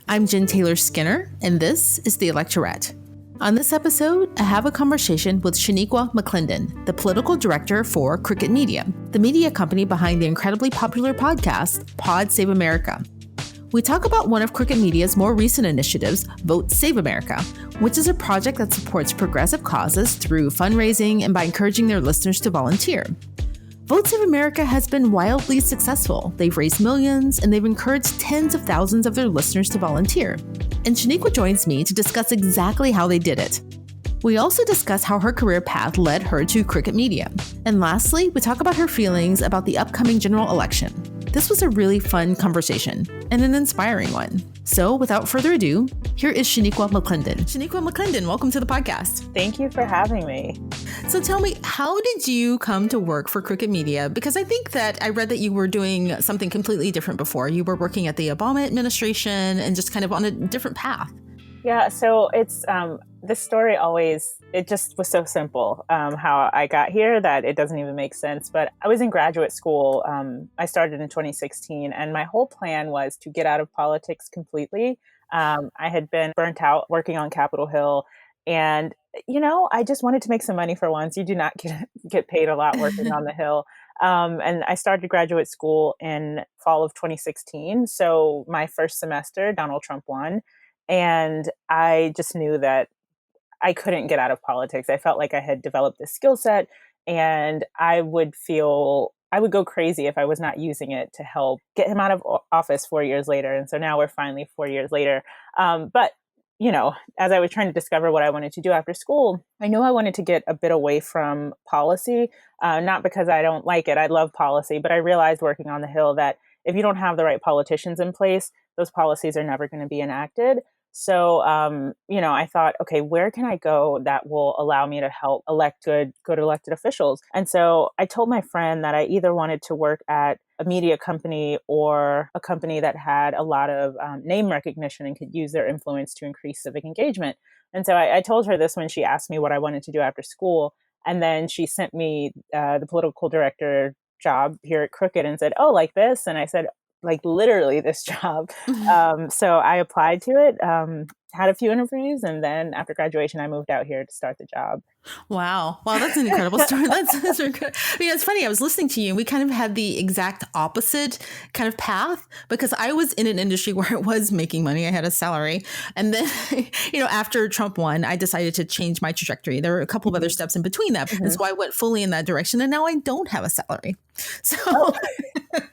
I'm Jen Taylor Skinner, and this is the Electorette. On this episode, I have a conversation with Shaniqua McClendon, the political director for Cricket Media, the media company behind the incredibly popular podcast, Pod Save America. We talk about one of Cricket Media's more recent initiatives, Vote Save America, which is a project that supports progressive causes through fundraising and by encouraging their listeners to volunteer. Vote Save America has been wildly successful. They've raised millions, and they've encouraged tens of thousands of their listeners to volunteer. And Shaniqua joins me to discuss exactly how they did it. We also discuss how her career path led her to Cricket Media. And lastly, we talk about her feelings about the upcoming general election. This was a really fun conversation and an inspiring one. So without further ado, here is Shaniqua McClendon. Shaniqua McClendon, welcome to the podcast. Thank you for having me. So tell me, how did you come to work for Cricket Media? Because I think that I read that you were doing something completely different before. You were working at the Obama administration and just kind of on a different path. Yeah, so it's this story it just was so simple how I got here that it doesn't even make sense. But I was in graduate school. I started in 2016, and my whole plan was to get out of politics completely. I had been burnt out working on Capitol Hill, and I just wanted to make some money for once. You do not get paid a lot working on the Hill. And I started graduate school in fall of 2016. So my first semester, Donald Trump won. And I just knew that I couldn't get out of politics. I felt like I had developed this skill set, and I would go crazy if I was not using it to help get him out of office 4 years later. And so now we're finally 4 years later. But as I was trying to discover what I wanted to do after school, I knew I wanted to get a bit away from policy, not because I don't like it. I love policy, but I realized working on the Hill that if you don't have the right politicians in place, those policies are never going to be enacted. So, I thought, okay, where can I go that will allow me to help elect good elected officials? And so I told my friend that I either wanted to work at a media company or a company that had a lot of name recognition and could use their influence to increase civic engagement. And so I told her this when she asked me what I wanted to do after school. And then she sent me the political director job here at Crooked and said, oh, like this? And I said, like literally this job. So I applied to it, had a few interviews, and then after graduation, I moved out here to start the job. Wow, that's an incredible story. That's it's funny. I was listening to you, and we kind of had the exact opposite kind of path, because I was in an industry where I was making money. I had a salary. And then, after Trump won, I decided to change my trajectory. There were a couple of other steps in between that. Mm-hmm. And so I went fully in that direction. And now I don't have a salary. So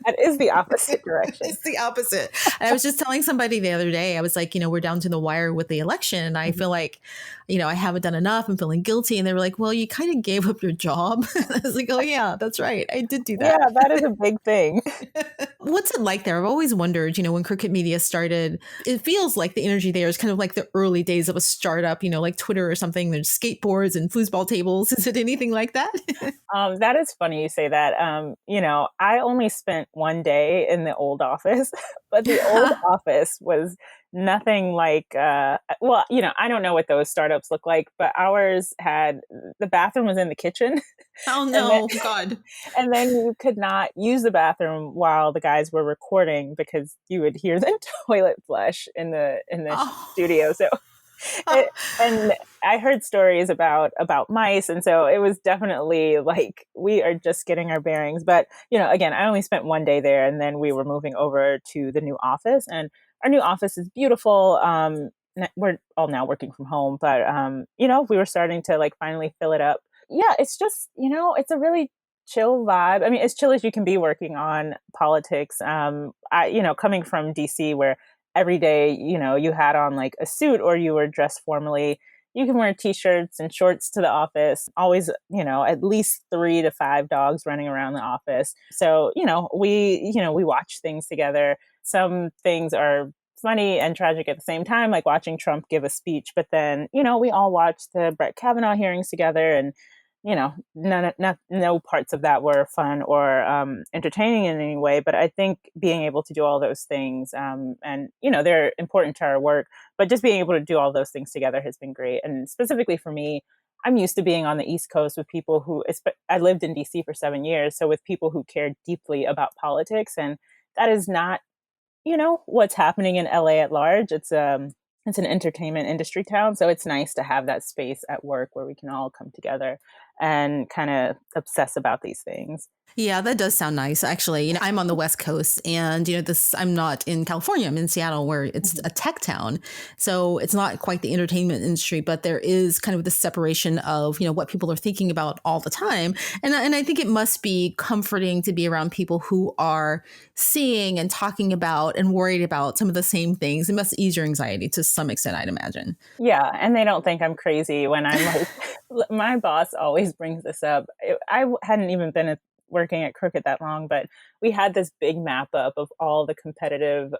that is the opposite direction. It's the opposite. And I was just telling somebody the other day, I was like, we're down to the wire with the election. And I feel like, I haven't done enough. I'm feeling guilty. And they were like, well, you kind of gave up your job. I was like, oh, yeah, that's right. I did do that. Yeah, that is a big thing. What's it like there? I've always wondered, when Cricket Media started, it feels like the energy there is kind of like the early days of a startup, like Twitter or something. There's skateboards and foosball tables. Is it anything like that? That is funny you say that. I only spent one day in the old office, but the old office was nothing like, I don't know what those startups look like, but ours had, the bathroom was in the kitchen. Oh no, God. And then you could not use the bathroom while the guys were recording because you would hear the toilet flush in the studio. So, and I heard stories about mice. And so it was definitely like, we are just getting our bearings. But, again, I only spent one day there, and then we were moving over to the new office, and our new office is beautiful. We're all now working from home, but, we were starting to finally fill it up. Yeah, it's just, it's a really chill vibe. I mean, as chill as you can be working on politics. Coming from DC, where every day, you had on a suit or you were dressed formally, you can wear t-shirts and shorts to the office. Always, at least 3 to 5 dogs running around the office. So, we watch things together. Some things are funny and tragic at the same time, like watching Trump give a speech. But then, we all watched the Brett Kavanaugh hearings together, and no parts of that were fun or entertaining in any way. But I think being able to do all those things, and they're important to our work, but just being able to do all those things together has been great. And specifically for me, I'm used to being on the East Coast with people who, I lived in DC for 7 years, so with people who care deeply about politics, and that is not what's happening in LA at large. It's an entertainment industry town, so it's nice to have that space at work where we can all come together and kind of obsess about these things. Yeah, that does sound nice. Actually, I'm on the West Coast and, I'm not in California. I'm in Seattle where it's a tech town. So it's not quite the entertainment industry, but there is kind of the separation of, what people are thinking about all the time. And I think it must be comforting to be around people who are seeing and talking about and worried about some of the same things. It must ease your anxiety to some extent, I'd imagine. Yeah, and they don't think I'm crazy when I'm like, my boss always brings this up. I hadn't even been working at Crooked that long, but we had this big map up of all the competitive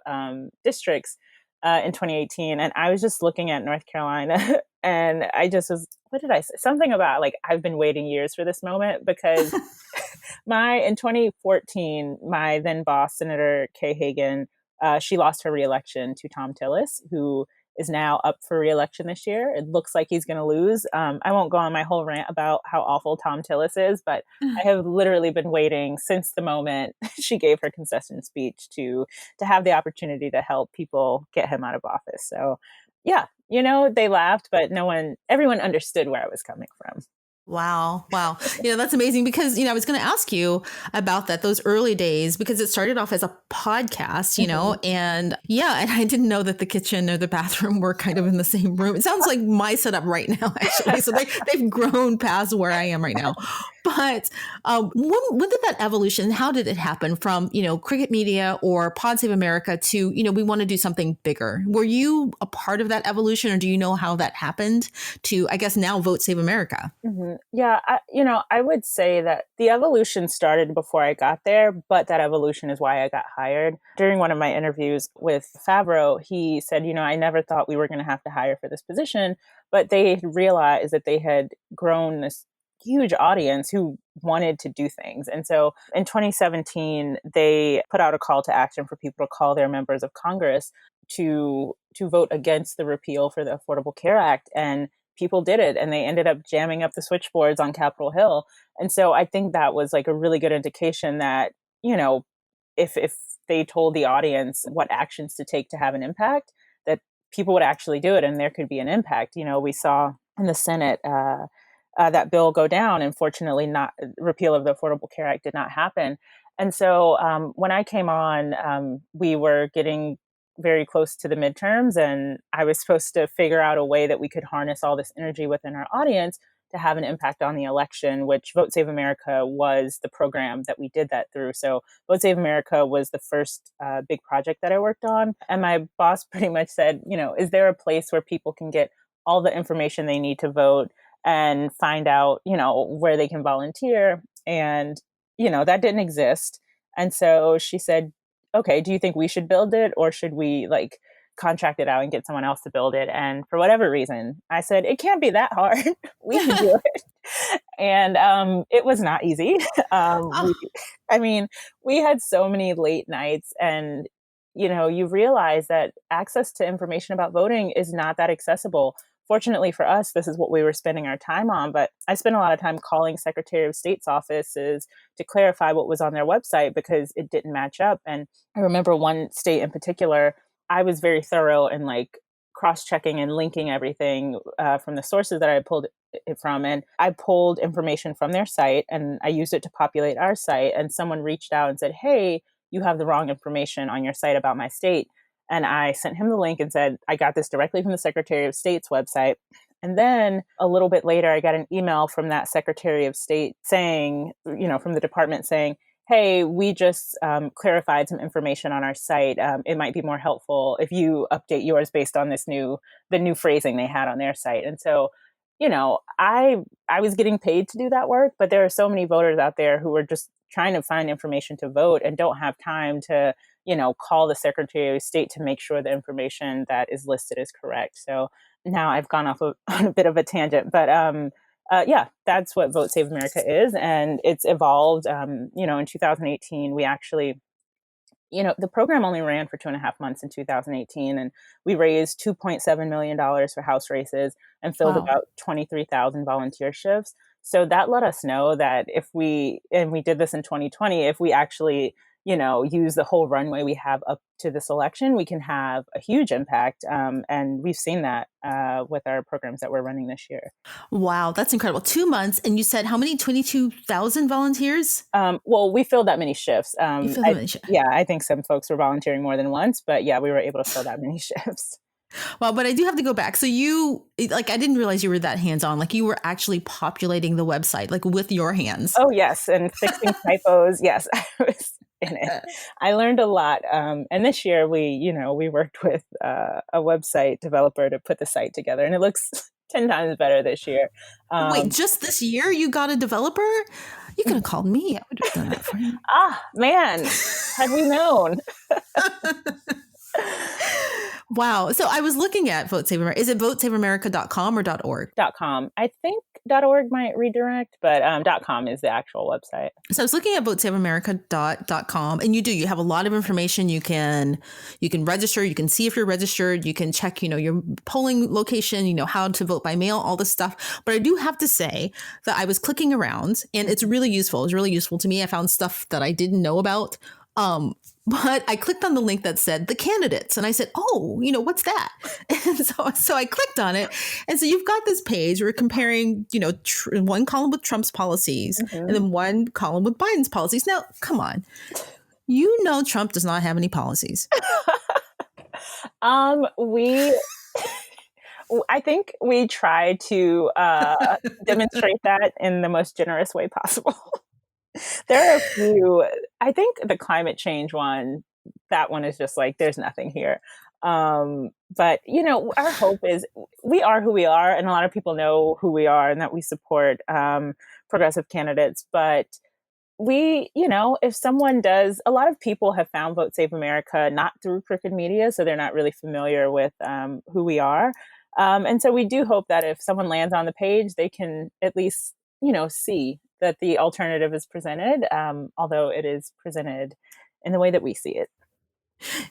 districts in 2018. And I was just looking at North Carolina and I just was, what did I say? Something about like, I've been waiting years for this moment because in 2014, my then boss, Senator Kay Hagan, she lost her reelection to Tom Tillis, who is now up for reelection this year. It looks like he's going to lose. I won't go on my whole rant about how awful Tom Tillis is, but I have literally been waiting since the moment she gave her concession speech to have the opportunity to help people get him out of office. So yeah, they laughed, but everyone understood where I was coming from. Wow. Wow. That's amazing because, I was going to ask you about those early days, because it started off as a podcast, and I didn't know that the kitchen or the bathroom were kind of in the same room. It sounds like my setup right now, actually. So they've grown past where I am right now. But when did that evolution, how did it happen from, Cricket Media or Pod Save America to, we want to do something bigger? Were you a part of that evolution, or do you know how that happened to, I guess, now Vote Save America? Mm-hmm. Yeah, I would say that the evolution started before I got there, but that evolution is why I got hired. During one of my interviews with Favreau, he said, I never thought we were going to have to hire for this position, but they realized that they had grown this huge audience who wanted to do things. And so in 2017, they put out a call to action for people to call their members of Congress to vote against the repeal for the Affordable Care Act. And people did it, and they ended up jamming up the switchboards on Capitol Hill. And so I think that was like a really good indication that, if they told the audience what actions to take to have an impact, that people would actually do it and there could be an impact. We saw in the Senate that bill go down. And fortunately, not repeal of the Affordable Care Act did not happen. And so when I came on, we were getting very close to the midterms, and I was supposed to figure out a way that we could harness all this energy within our audience to have an impact on the election, which Vote Save America was the program that we did that through. So Vote Save America was the first big project that I worked on. And my boss pretty much said, is there a place where people can get all the information they need to vote and find out, where they can volunteer? And, that didn't exist. And so she said, okay, do you think we should build it, or should we like contract it out and get someone else to build it? And for whatever reason, I said, it can't be that hard. We can do it. And it was not easy. We had so many late nights, and, you realize that access to information about voting is not that accessible. Fortunately for us, this is what we were spending our time on, but I spent a lot of time calling Secretary of State's offices to clarify what was on their website because it didn't match up. And I remember one state in particular, I was very thorough in like cross-checking and linking everything from the sources that I had pulled it from. And I pulled information from their site and I used it to populate our site. And someone reached out and said, hey, you have the wrong information on your site about my state. And I sent him the link and said, I got this directly from the Secretary of State's website. And then a little bit later, I got an email from that Secretary of State saying, from the department saying, hey, we just clarified some information on our site. It might be more helpful if you update yours based on the new phrasing they had on their site. And so, I was getting paid to do that work, but there are so many voters out there who are just trying to find information to vote and don't have time to, call the Secretary of State to make sure the information that is listed is correct. So now I've gone off on a bit of a tangent, but that's what Vote Save America is. And it's evolved. In 2018, we actually, the program only ran for 2.5 months in 2018, and we raised $2.7 million for House races and filled about 23,000 volunteer shifts. So that let us know that and we did this in 2020, if we actually, use the whole runway we have up to this election, we can have a huge impact. And we've seen that with our programs that we're running this year. Wow, that's incredible. 2 months. And you said how many? 22,000 volunteers? Well, we filled that many shifts. You filled that many shifts. Yeah, I think some folks were volunteering more than once, but yeah, we were able to fill that many shifts. Well, but I do have to go back. So I didn't realize you were that hands-on. Like you were actually populating the website, like with your hands. Oh, yes. And fixing typos. Yes, I was in it. I learned a lot. And this year we worked with a website developer to put the site together, and it looks 10 times better this year. Wait, just this year you got a developer? You could have called me. I would have done that for you. Man, had we known. Wow. So I was looking at Vote Save America. Is it votesaveamerica.com or .org? .com. I think .org might redirect, but .com is the actual website. So I was looking at votesaveamerica.com, and you have a lot of information. You can register. You can see if you're registered. You can check, your polling location, how to vote by mail, all this stuff. But I do have to say that I was clicking around, and it's really useful. It's really useful to me. I found stuff that I didn't know about. But I clicked on the link that said the candidates, and I said, oh, what's that? And so I clicked on it. And so you've got this page where we're comparing, one column with Trump's policies and then one column with Biden's policies. Now, come on. Trump does not have any policies. I think we try to demonstrate that in the most generous way possible. There are a few. I think the climate change one, that one is just like, there's nothing here. But, our hope is we are who we are, and a lot of people know who we are and that we support progressive candidates. But if someone does, a lot of people have found Vote Save America not through Crooked Media, so they're not really familiar with who we are. And so we do hope that if someone lands on the page, they can at least, see that the alternative is presented, although it is presented in the way that we see it.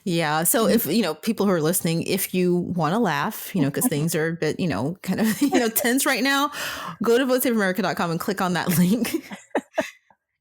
Yeah. So if, people who are listening, if you want to laugh, because things are a bit, kind of, tense right now, go to votesaveamerica.com and click on that link.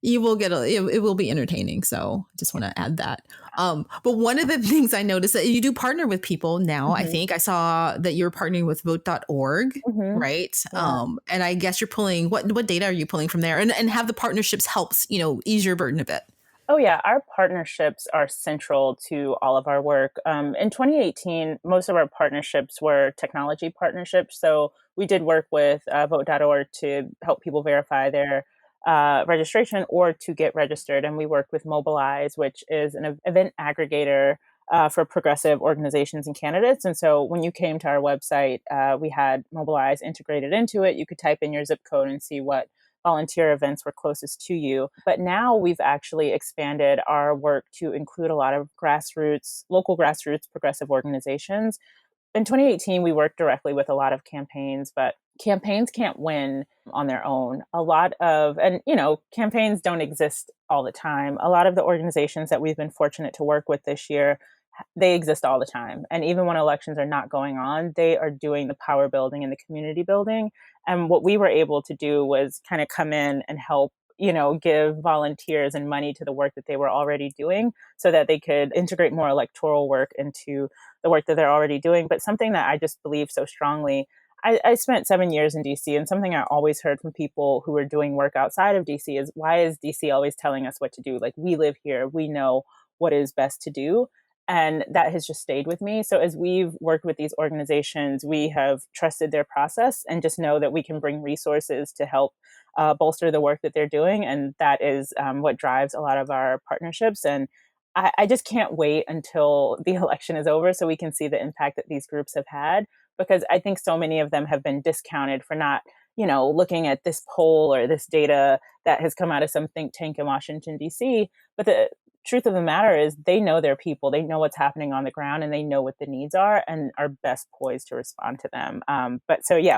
You will get it will be entertaining. So I just want to add that. But one of the things I noticed that you do partner with people now. I think I saw that you're partnering with vote.org, right? Yeah. And I guess you're pulling, what data are you pulling from there? And have the partnerships helps, ease your burden a bit? Oh, yeah. Our partnerships are central to all of our work. In 2018, most of our partnerships were technology partnerships. So we did work with vote.org to help people verify their registration or to get registered. And we work with Mobilize, which is an event aggregator for progressive organizations and candidates. And so when you came to our website, we had Mobilize integrated into it. You could type in your zip code and see what volunteer events were closest to you. But now we've actually expanded our work to include a lot of local grassroots progressive organizations. In 2018, we worked directly with a lot of campaigns, but campaigns can't win on their own. Campaigns don't exist all the time. A lot of the organizations that we've been fortunate to work with this year, they exist all the time. And even when elections are not going on, they are doing the power building and the community building. And what we were able to do was kind of come in and help, give volunteers and money to the work that they were already doing so that they could integrate more electoral work into the work that they're already doing. But something that I just believe so strongly, I spent 7 years in DC, and something I always heard from people who were doing work outside of DC is, why is DC always telling us what to do? Like, we live here, we know what is best to do. And that has just stayed with me. So as we've worked with these organizations, we have trusted their process and just know that we can bring resources to help bolster the work that they're doing. And that is what drives a lot of our partnerships. And I just can't wait until the election is over so we can see the impact that these groups have had, because I think so many of them have been discounted for not, looking at this poll or this data that has come out of some think tank in Washington, D.C. But the truth of the matter is they know their people, they know what's happening on the ground, and they know what the needs are and are best poised to respond to them.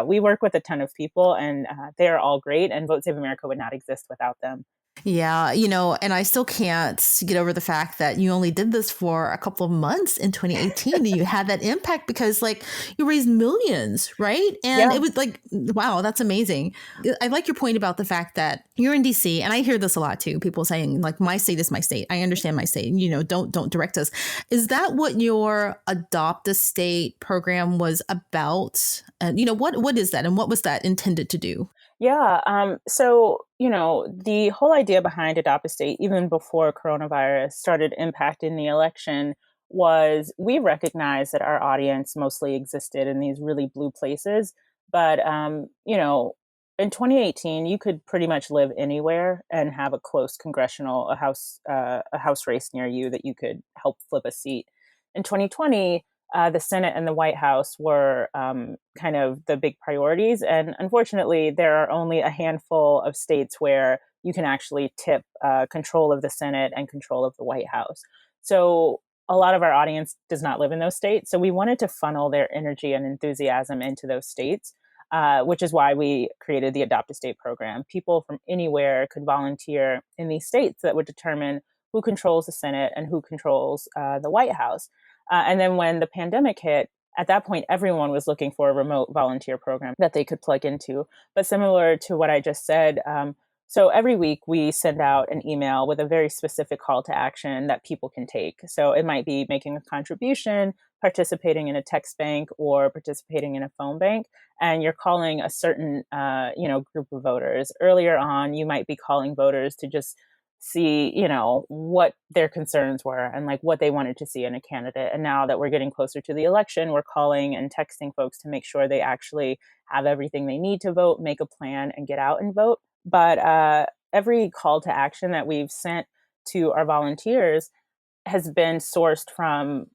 We work with a ton of people, and they are all great, and Vote Save America would not exist without them. Yeah, and I still can't get over the fact that you only did this for a couple of months in 2018 and you had that impact because like you raised millions, right? And Yeah. it was like, wow, that's amazing. I like your point about the fact that you're in DC, and I hear this a lot too. People saying like, my state is my state. I understand my state. Don't direct us. Is that what your Adopt a State program was about? And what is that, and what was that intended to do? Yeah. So, the whole idea behind Adopt a State, even before coronavirus started impacting the election, was we recognized that our audience mostly existed in these really blue places. But, in 2018, you could pretty much live anywhere and have a close a house race near you that you could help flip a seat. In 2020, the Senate and the White House were kind of the big priorities. And unfortunately, there are only a handful of states where you can actually tip control of the Senate and control of the White House. So a lot of our audience does not live in those states. So we wanted to funnel their energy and enthusiasm into those states, which is why we created the Adopt a State program. People from anywhere could volunteer in these states that would determine who controls the Senate and who controls the White House. And then when the pandemic hit, at that point, everyone was looking for a remote volunteer program that they could plug into. But similar to what I just said, so every week we send out an email with a very specific call to action that people can take. So it might be making a contribution, participating in a text bank, or participating in a phone bank. And you're calling a certain, group of voters. Earlier on, you might be calling voters to just see, what their concerns were and like what they wanted to see in a candidate. And now that we're getting closer to the election, we're calling and texting folks to make sure they actually have everything they need to vote, make a plan, and get out and vote. But every call to action that we've sent to our volunteers has been sourced from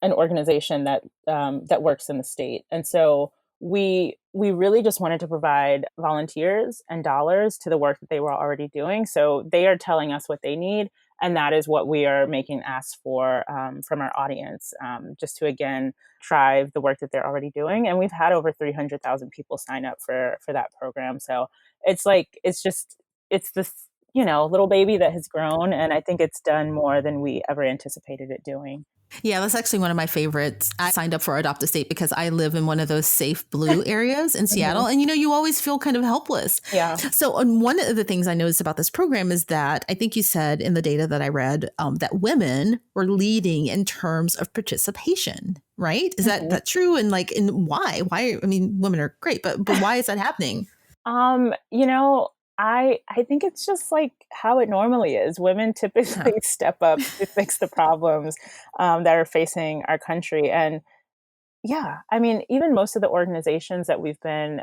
an organization that works in the state. And so we really just wanted to provide volunteers and dollars to the work that they were already doing. So they are telling us what they need, and that is what we are making asks for from our audience, just to again drive the work that they're already doing. And we've had over 300,000 people sign up for that program. So it's this little baby that has grown, and I think it's done more than we ever anticipated it doing. Yeah, that's actually one of my favorites. I signed up for Adopt a State because I live in one of those safe blue areas in Seattle. And, you always feel kind of helpless. Yeah. So one of the things I noticed about this program is that I think you said in the data that I read that women were leading in terms of participation, right? Is that true? And why? Why? I mean, women are great, but why is that happening? I think it's just like how it normally is. Women typically step up to fix the problems that are facing our country. And yeah, I mean, even most of the organizations that we've been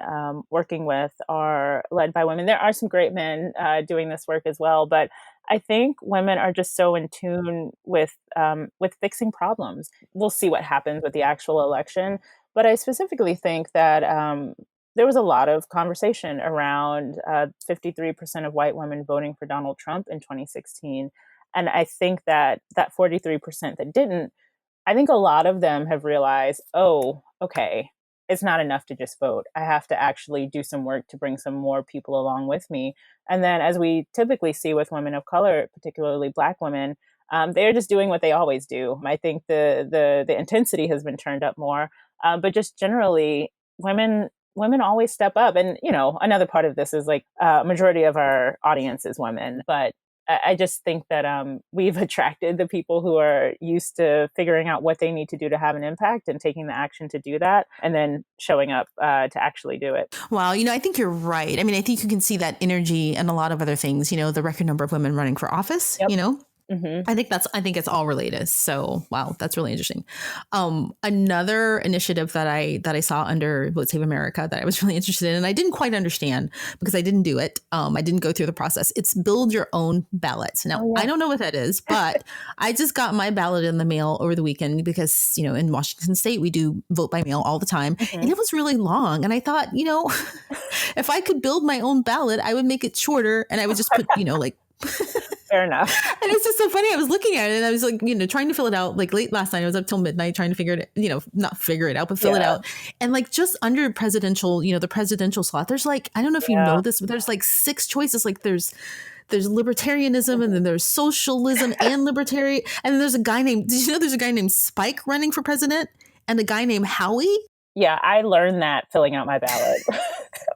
working with are led by women. There are some great men doing this work as well, but I think women are just so in tune with fixing problems. We'll see what happens with the actual election, but I specifically think that there was a lot of conversation around 53% of white women voting for Donald Trump in 2016, and I think that 43% that didn't. I think a lot of them have realized, oh, okay, it's not enough to just vote. I have to actually do some work to bring some more people along with me. And then, as we typically see with women of color, particularly Black women, they're just doing what they always do. I think the intensity has been turned up more, but just generally, women always step up. And another part of this is like majority of our audience is women, but I just think that we've attracted the people who are used to figuring out what they need to do to have an impact and taking the action to do that, and then showing up to actually do it. Wow. I think you're right. I mean, I think you can see that energy and a lot of other things, the record number of women running for office, Yep. I think it's all related. So, wow, that's really interesting. Another initiative that I saw under Vote Save America that I was really interested in, and I didn't quite understand because I didn't do it. I didn't go through the process. It's build your own ballot. Now, I don't know what that is, but I just got my ballot in the mail over the weekend because, in Washington State, we do vote by mail all the time. And it was really long. And I thought, if I could build my own ballot, I would make it shorter and I would just put, Fair enough. And it's just so funny. I was looking at it and I was like, trying to fill it out like late last night. I was up till midnight trying to figure it, not figure it out, but fill it out. And like just under presidential, the presidential slot, there's like, I don't know if you know this, but there's like 6 choices. Like there's libertarianism and then there's socialism and libertarian. And then there's a guy named, did you know there's a guy named Spike running for president and a guy named Howie? Yeah, I learned that filling out my ballot,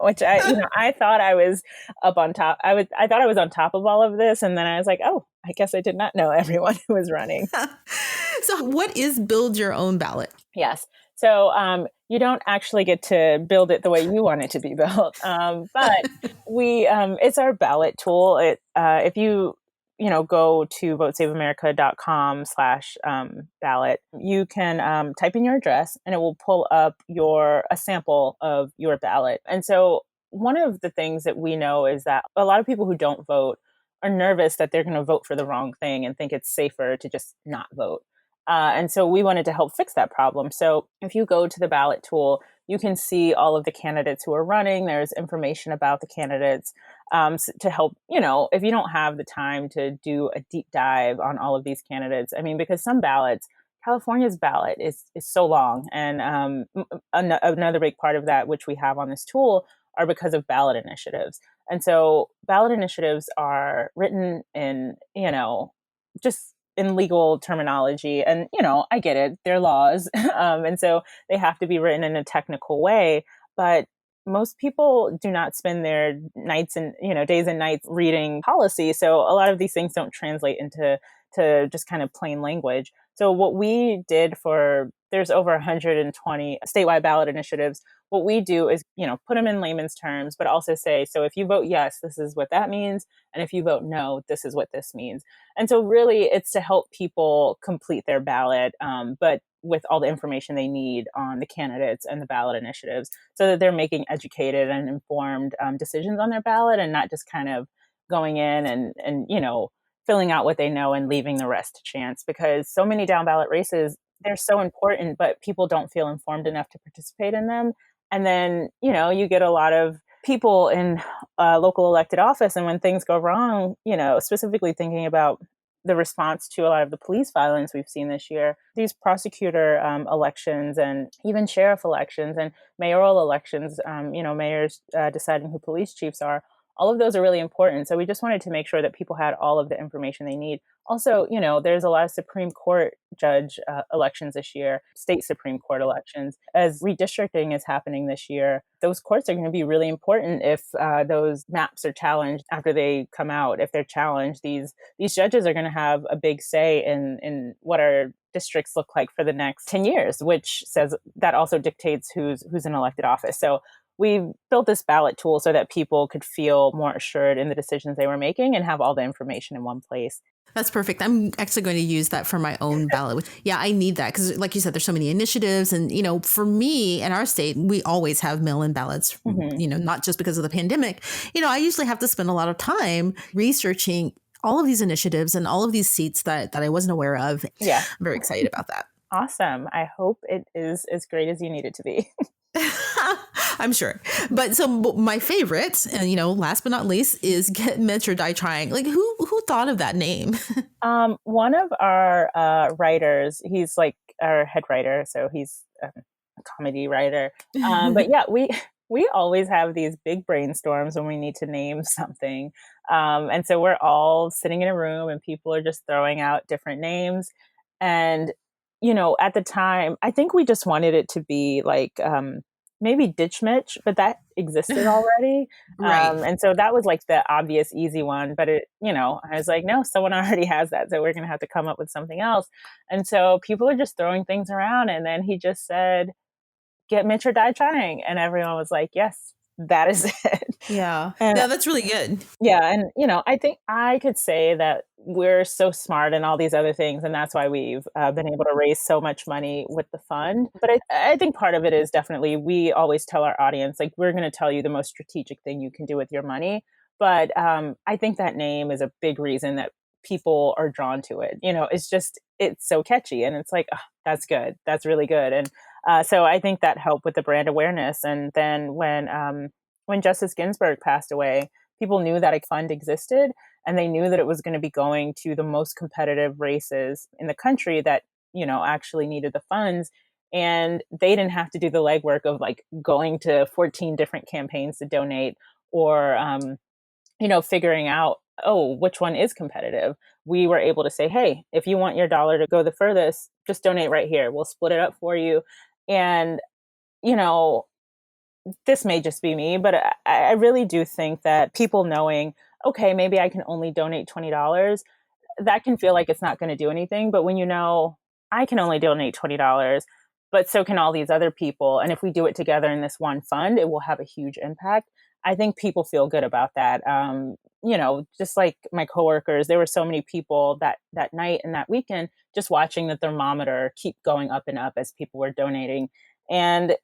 which I thought I was up on top. I thought I was on top of all of this. And then I was like, oh, I guess I did not know everyone who was running. So what is build your own ballot? Yes. So you don't actually get to build it the way you want it to be built. But it's our ballot tool. If you go to votesaveamerica.com/ballot, you can type in your address and it will pull up a sample of your ballot. And so one of the things that we know is that a lot of people who don't vote are nervous that they're going to vote for the wrong thing and think it's safer to just not vote. And so we wanted to help fix that problem. So if you go to the ballot tool, you can see all of the candidates who are running. There's information about the candidates to help, if you don't have the time to do a deep dive on all of these candidates. I mean, because some ballots, California's ballot is so long. And another big part of that, which we have on this tool, are because of ballot initiatives. And so ballot initiatives are written in, just in legal terminology. And, I get it, they're laws. And so they have to be written in a technical way. But most people do not spend their nights and, days and nights reading policy. So a lot of these things don't translate into just kind of plain language. So what we did there's over 120 statewide ballot initiatives. What we do is, put them in layman's terms, but also say, so if you vote yes, this is what that means. And if you vote no, this is what this means. And so really it's to help people complete their ballot, but with all the information they need on the candidates and the ballot initiatives so that they're making educated and informed decisions on their ballot and not just kind of going in and filling out what they know and leaving the rest to chance, because so many down ballot races, they're so important, but people don't feel informed enough to participate in them. And then, you get a lot of people in local elected office. And when things go wrong, specifically thinking about the response to a lot of the police violence we've seen this year, these prosecutor elections and even sheriff elections and mayoral elections, mayors deciding who police chiefs are, all of those are really important. So we just wanted to make sure that people had all of the information they need. Also, there's a lot of Supreme Court judge elections this year, state Supreme Court elections. As redistricting is happening this year, those courts are going to be really important if those maps are challenged after they come out. If they're challenged, these judges are going to have a big say in what our districts look like for the next 10 years, which says that also dictates who's in elected office. So we built this ballot tool so that people could feel more assured in the decisions they were making and have all the information in one place. That's perfect. I'm actually going to use that for my own ballot. Yeah, I need that because like you said, there's so many initiatives. And, for me in our state, we always have mail-in ballots, not just because of the pandemic. I usually have to spend a lot of time researching all of these initiatives and all of these seats that I wasn't aware of. Yeah. I'm very excited about that. Awesome. I hope it is as great as you need it to be. I'm sure. But so my favorite, and last but not least, is Get Mitch or Die Trying. Like who thought of that name? One of our writers, he's like our head writer, so he's a comedy writer. But yeah, we always have these big brainstorms when we need to name something. And so we're all sitting in a room and people are just throwing out different names. And at the time, I think we just wanted it to be like maybe Ditch Mitch, but that existed already. Right. And so that was like the obvious, easy one. But I was like, no, someone already has that. So we're going to have to come up with something else. And so people are just throwing things around. And then he just said, Get Mitch or Die Trying. And everyone was like, yes, that is it. Yeah. And, yeah, that's really good. Yeah. And, I think I could say that we're so smart and all these other things. And that's why we've been able to raise so much money with the fund. But I think part of it is definitely, we always tell our audience, like, we're going to tell you the most strategic thing you can do with your money. But I think that name is a big reason that people are drawn to it. It's so catchy and it's like, oh, that's good. That's really good. And so I think that helped with the brand awareness. And then when Justice Ginsburg passed away, people knew that a fund existed, and they knew that it was going to be going to the most competitive races in the country that, actually needed the funds. And they didn't have to do the legwork of like going to 14 different campaigns to donate, or figuring out, oh, which one is competitive. We were able to say, hey, if you want your dollar to go the furthest, just donate right here. We'll split it up for you. And, you know, this may just be me, but I really do think that people knowing, okay, maybe I can only donate $20, that can feel like it's not going to do anything. But when I can only donate $20, but so can all these other people. And if we do it together in this one fund, it will have a huge impact. I think people feel good about that. Just like my coworkers, there were so many people that night and that weekend just watching the thermometer keep going up and up as people were donating. And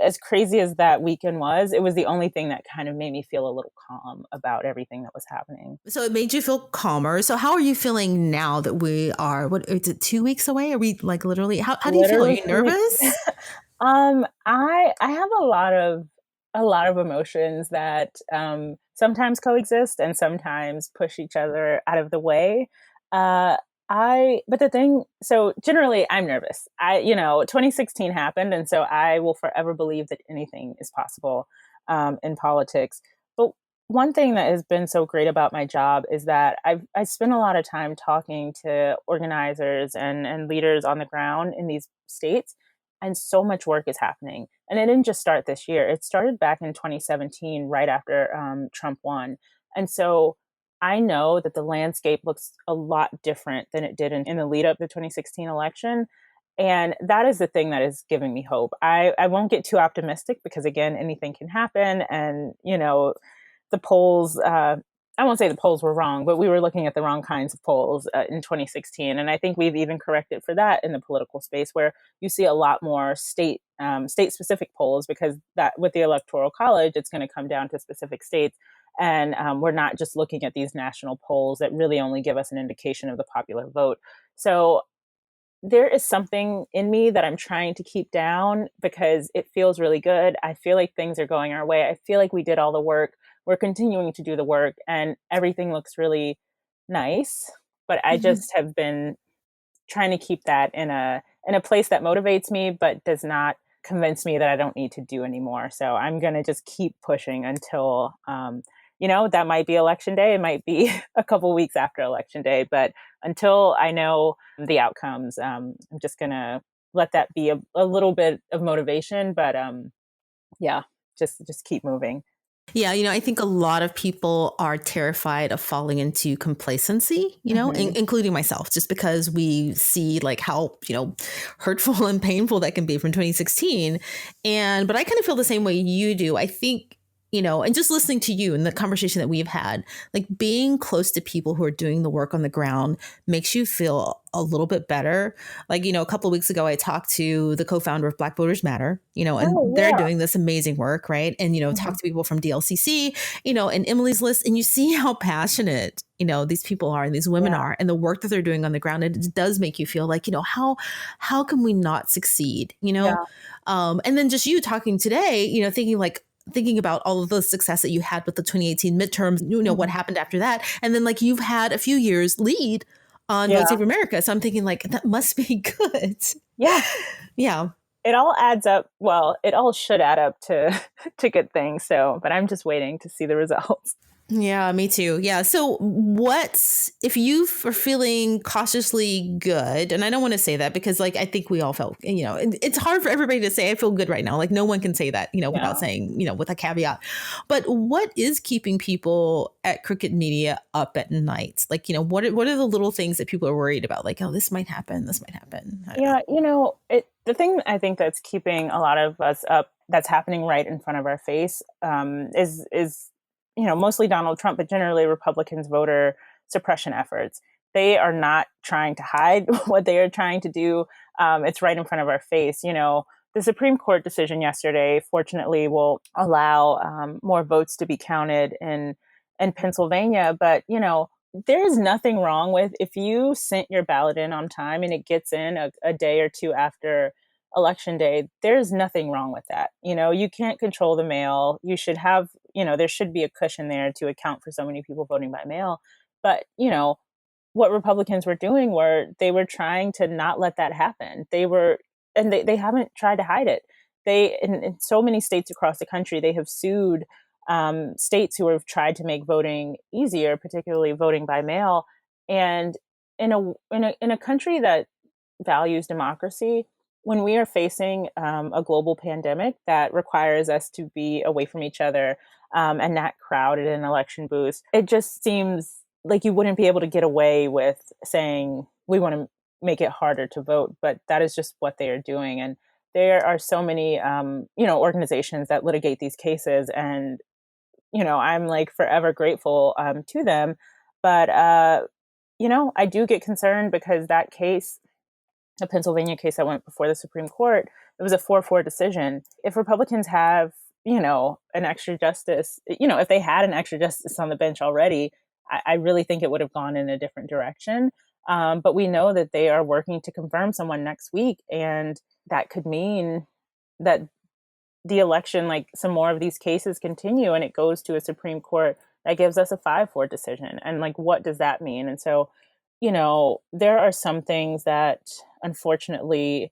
as crazy as that weekend was, it was the only thing that kind of made me feel a little calm about everything that was happening. So it made you feel calmer. So how are you feeling now that we are, what is it, 2 weeks away? Are we like literally, how do you feel? Are you nervous? I have a lot of emotions that sometimes coexist and sometimes push each other out of the way. So generally I'm nervous. 2016 happened, and so I will forever believe that anything is possible in politics. But one thing that has been so great about my job is that I spend a lot of time talking to organizers and leaders on the ground in these states, and so much work is happening. And it didn't just start this year. It started back in 2017, right after Trump won. And so I know that the landscape looks a lot different than it did in the lead up to the 2016 election. And that is the thing that is giving me hope. I won't get too optimistic because, again, anything can happen. And, the polls, I won't say the polls were wrong, but we were looking at the wrong kinds of polls in 2016. And I think we've even corrected for that in the political space, where you see a lot more state specific polls, because that with the Electoral College, it's going to come down to specific states. And we're not just looking at these national polls that really only give us an indication of the popular vote. So there is something in me that I'm trying to keep down because it feels really good. I feel like things are going our way. I feel like we did all the work. We're continuing to do the work, and everything looks really nice. But I just have been trying to keep that in a place that motivates me, but does not convince me that I don't need to do anymore. So I'm going to just keep pushing until, that might be election day. It might be a couple weeks after election day, but until I know the outcomes, I'm just going to let that be a little bit of motivation, but just keep moving. Yeah, I think a lot of people are terrified of falling into complacency, including myself, just because we see like how, hurtful and painful that can be from 2016. But I kind of feel the same way you do. I think, and just listening to you and the conversation that we've had, like being close to people who are doing the work on the ground makes you feel a little bit better. Like, a couple of weeks ago, I talked to the co-founder of Black Voters Matter, and they're doing this amazing work, right? And, talk to people from DLCC, and Emily's List, and you see how passionate, these people are and these women are, and the work that they're doing on the ground. And it does make you feel like, how can we not succeed, and then just you talking today, thinking about all of the success that you had with the 2018 midterms, what happened after that. And then like you've had a few years lead on Vote Save America. So I'm thinking like, that must be good. Yeah. Yeah. It all adds up. Well, it all should add up to good things. So, but I'm just waiting to see the results. Yeah, me too. Yeah. So if you are feeling cautiously good, and I don't want to say that because like, I think we all felt, it's hard for everybody to say, I feel good right now. Like no one can say that, without saying, with a caveat. But what is keeping people at Crooked Media up at night? Like, what are the little things that people are worried about? Like, oh, this might happen. This might happen. The thing I think that's keeping a lot of us up, that's happening right in front of our face, is mostly Donald Trump, but generally Republicans' voter suppression efforts. They are not trying to hide what they are trying to do. It's right in front of our face. The Supreme Court decision yesterday, fortunately, will allow more votes to be counted in Pennsylvania. But, there is nothing wrong with if you sent your ballot in on time and it gets in a day or two after election day, there's nothing wrong with that. You can't control the mail. You should have, there should be a cushion there to account for so many people voting by mail. But, what Republicans were doing they were trying to not let that happen. They haven't tried to hide it. In so many states across the country, they have sued states who have tried to make voting easier, particularly voting by mail. And in a country that values democracy, when we are facing a global pandemic that requires us to be away from each other and not crowded in election booths, it just seems like you wouldn't be able to get away with saying we want to make it harder to vote, but that is just what they are doing. And there are so many, organizations that litigate these cases, and I'm like forever grateful to them. But I do get concerned because that case, a Pennsylvania case that went before the Supreme Court, it was a 4-4 decision. If Republicans have, an extra justice, if they had an extra justice on the bench already, I really think it would have gone in a different direction. But we know that they are working to confirm someone next week. And that could mean that the election, like some more of these cases continue and it goes to a Supreme Court that gives us a 5-4 decision. And like, what does that mean? And so, there are some things that unfortunately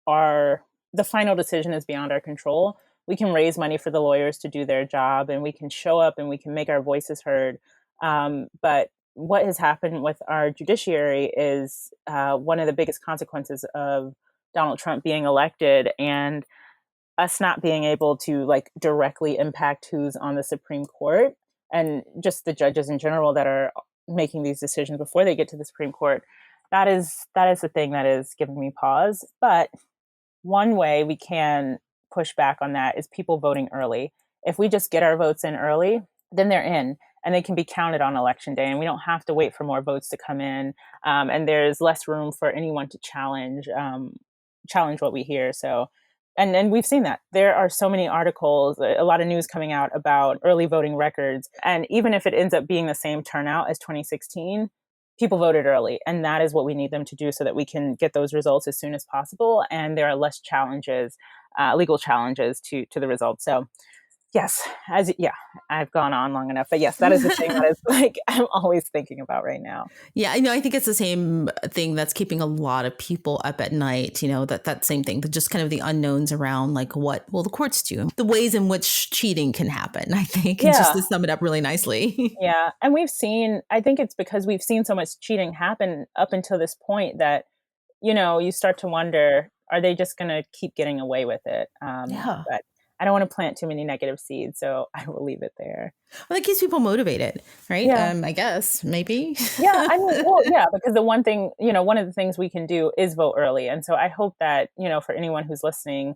the final decision is beyond our control. We can raise money for the lawyers to do their job, and we can show up and we can make our voices heard. But what has happened with our judiciary is one of the biggest consequences of Donald Trump being elected and us not being able to like directly impact who's on the Supreme Court and just the judges in general that are making these decisions before they get to the Supreme Court. That is the thing that is giving me pause. But one way we can push back on that is people voting early. If we just get our votes in early, then they're in and they can be counted on election day, and we don't have to wait for more votes to come in. And there's less room for anyone to challenge what we hear. So, and we've seen that there are so many articles, a lot of news coming out about early voting records. And even if it ends up being the same turnout as 2016, people voted early, and that is what we need them to do so that we can get those results as soon as possible. And there are less challenges, legal challenges to the results. So yes, I've gone on long enough, but yes, that is the thing that is like, I'm always thinking about right now. Yeah, I know. I think it's the same thing that's keeping a lot of people up at night, that same thing, but just kind of the unknowns around like what will the courts do, the ways in which cheating can happen, I think, just to sum it up really nicely. Yeah. And I think it's because we've seen so much cheating happen up until this point that, you start to wonder, are they just going to keep getting away with it? But I don't want to plant too many negative seeds, so I will leave it there. Well, that keeps people motivated, right? Yeah. I guess, maybe. Yeah, I mean, well, yeah, because the one of the things we can do is vote early. And so I hope that, for anyone who's listening,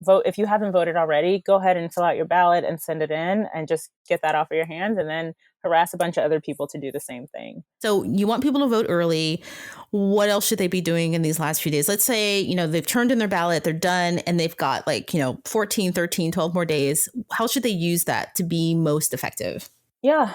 vote. If you haven't voted already, go ahead and fill out your ballot and send it in and just get that off of your hands, and then harass a bunch of other people to do the same thing. So you want people to vote early. What else should they be doing in these last few days? Let's say, they've turned in their ballot, they're done, and they've got 14, 13, 12 more days. How should they use that to be most effective? Yeah.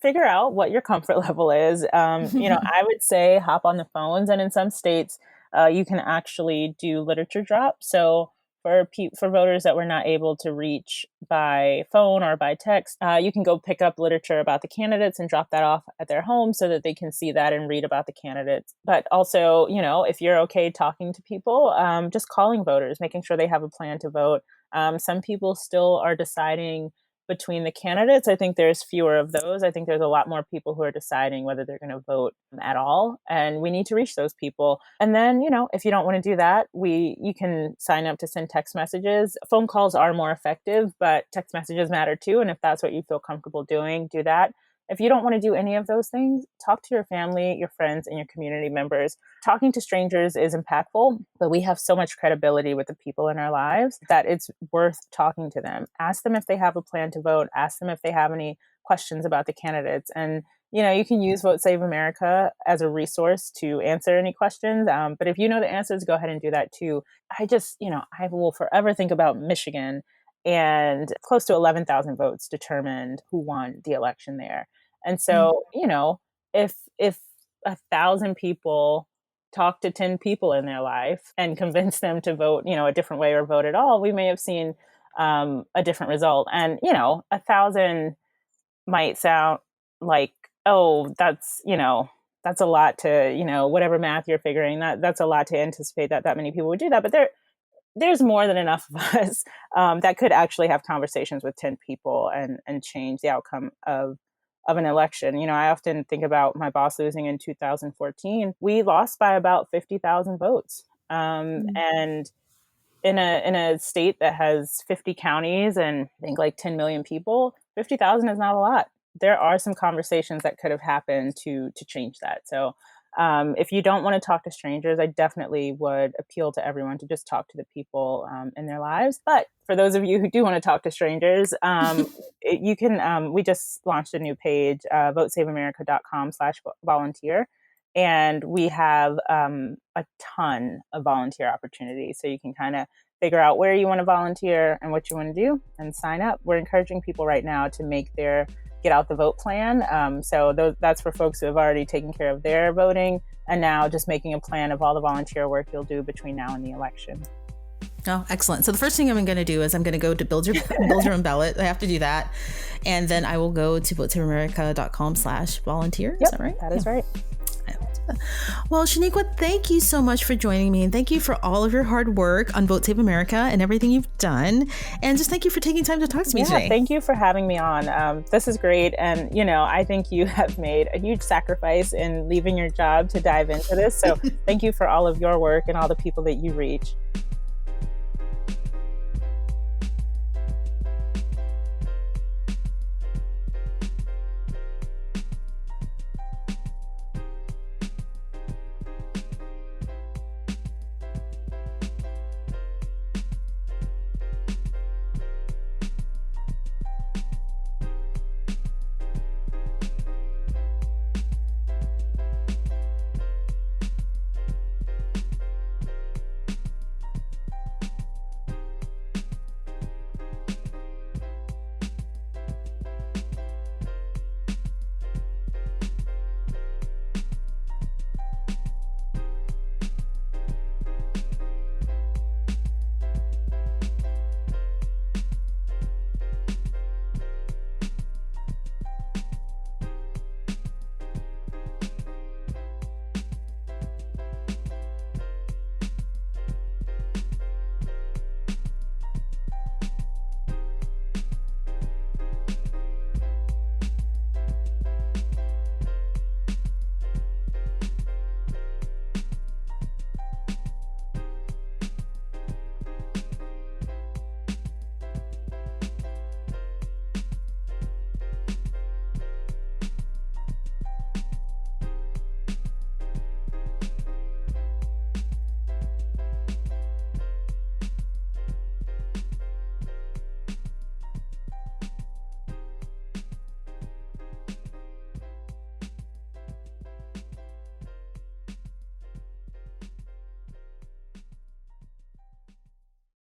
Figure out what your comfort level is. I would say hop on the phones, and in some states, you can actually do literature drops. So for voters that were not able to reach by phone or by text, you can go pick up literature about the candidates and drop that off at their home so that they can see that and read about the candidates. But also, if you're okay talking to people, just calling voters, making sure they have a plan to vote. Some people still are deciding between the candidates. I think there's fewer of those. I think there's a lot more people who are deciding whether they're going to vote at all. And we need to reach those people. And then, if you don't want to do that, you can sign up to send text messages. Phone calls are more effective, but text messages matter too. And if that's what you feel comfortable doing, do that. If you don't want to do any of those things, talk to your family, your friends, and your community members. Talking to strangers is impactful, but we have so much credibility with the people in our lives that it's worth talking to them. Ask them if they have a plan to vote. Ask them if they have any questions about the candidates. And, you can use Vote Save America as a resource to answer any questions. But if you know the answers, go ahead and do that too. I will forever think about Michigan, and close to 11,000 votes determined who won the election there. And so, if 1,000 people talked to 10 people in their life and convinced them to vote, a different way or vote at all, we may have seen a different result. And, 1,000 might sound like, oh, that's a lot to, whatever math you're figuring, that's a lot to anticipate that many people would do that. But there's more than enough of us that could actually have conversations with 10 people and change the outcome of an election. I often think about my boss losing in 2014. We lost by about 50,000 votes. And in a state that has 50 counties and I think like 10 million people, 50,000 is not a lot. There are some conversations that could have happened to change that. So if you don't want to talk to strangers, I definitely would appeal to everyone to just talk to the people in their lives. But for those of you who do want to talk to strangers, you can, we just launched a new page, votesaveamerica.com/volunteer. And we have a ton of volunteer opportunities. So you can kind of figure out where you want to volunteer and what you want to do and sign up. We're encouraging people right now to make their Get Out the Vote plan. So that's for folks who have already taken care of their voting and now just making a plan of all the volunteer work you'll do between now and the election. Oh, excellent. So the first thing I'm going to do is I'm going to go to build your own ballot. I have to do that. And then I will go to votesaveamerica.com/volunteer. Is that right? That is right. Well, Shaniqua, thank you so much for joining me, and thank you for all of your hard work on Vote Save America and everything you've done. And just thank you for taking time to talk to me today. Thank you for having me on. This is great. And, I think you have made a huge sacrifice in leaving your job to dive into this. So thank you for all of your work and all the people that you reach.